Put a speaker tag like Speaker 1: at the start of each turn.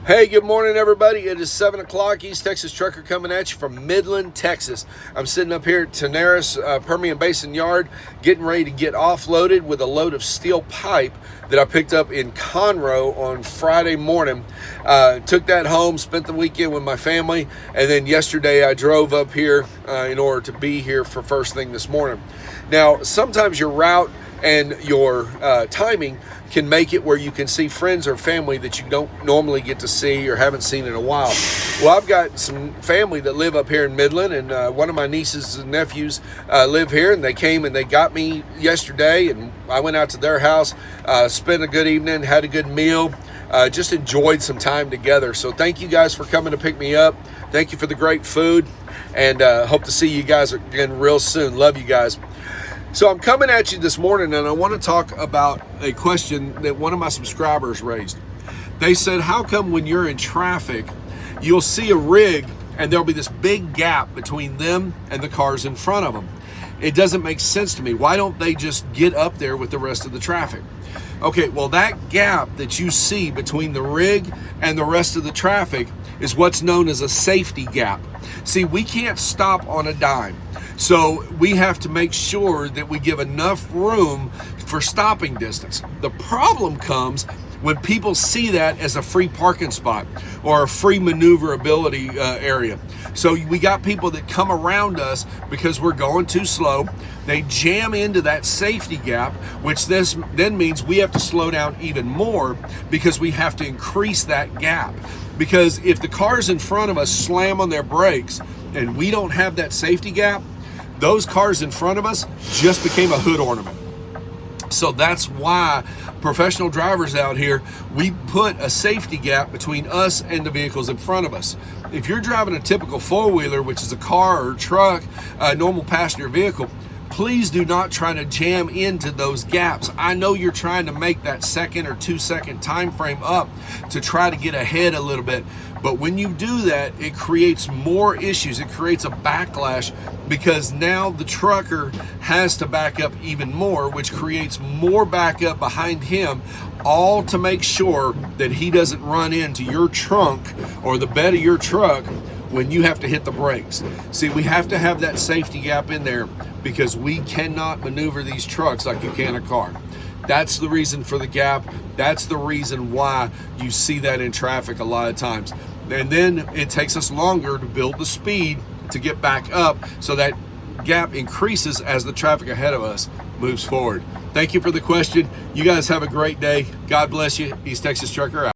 Speaker 1: Hey, good morning, everybody. It is 7 o'clock. East Texas Trucker coming at you from Midland, Texas. I'm sitting up here at Tenaris Permian Basin Yard, getting ready to get offloaded with a load of steel pipe that I picked up in Conroe on Friday morning. Took that home, spent the weekend with my family, and then yesterday I drove up here in order to be here for first thing this morning. Now, sometimes your route and your timing can make it where you can see friends or family that you don't normally get to see or haven't seen in a while. Well, I've got some family that live up here in Midland, and one of my nieces and nephews live here, and they came and they got me yesterday, and I went out to their house, spent a good evening, had a good meal, just enjoyed some time together. So thank you guys for coming to pick me up. Thank you for the great food, and hope to see you guys again real soon. Love you guys. So I'm coming at you this morning, and I want to talk about a question that one of my subscribers raised. They said, how come when you're in traffic, you'll see a rig and there'll be this big gap between them and the cars in front of them? It doesn't make sense to me. Why don't they just get up there with the rest of the traffic? Okay, well, that gap that you see between the rig and the rest of the traffic is what's known as a safety gap. See, we can't stop on a dime. So we have to make sure that we give enough room for stopping distance. The problem comes when people see that as a free parking spot or a free maneuverability area. So we got people that come around us because we're going too slow. They jam into that safety gap, which this then means we have to slow down even more because we have to increase that gap. Because if the cars in front of us slam on their brakes and we don't have that safety gap, those cars in front of us just became a hood ornament. So that's why professional drivers out here, we put a safety gap between us and the vehicles in front of us. If you're driving a typical four-wheeler, which is a car or truck, a normal passenger vehicle, please do not try to jam into those gaps. I know you're trying to make that 1 or 2 second time frame up to try to get ahead a little bit. But when you do that, it creates more issues. It creates a backlash because now the trucker has to back up even more, which creates more backup behind him, all to make sure that he doesn't run into your trunk or the bed of your truck when you have to hit the brakes. See, we have to have that safety gap in there because we cannot maneuver these trucks like you can a car. That's the reason for the gap. That's the reason why you see that in traffic a lot of times. And then it takes us longer to build the speed to get back up, so that gap increases as the traffic ahead of us moves forward. Thank you for the question. You guys have a great day. God bless you. East Texas Trucker out.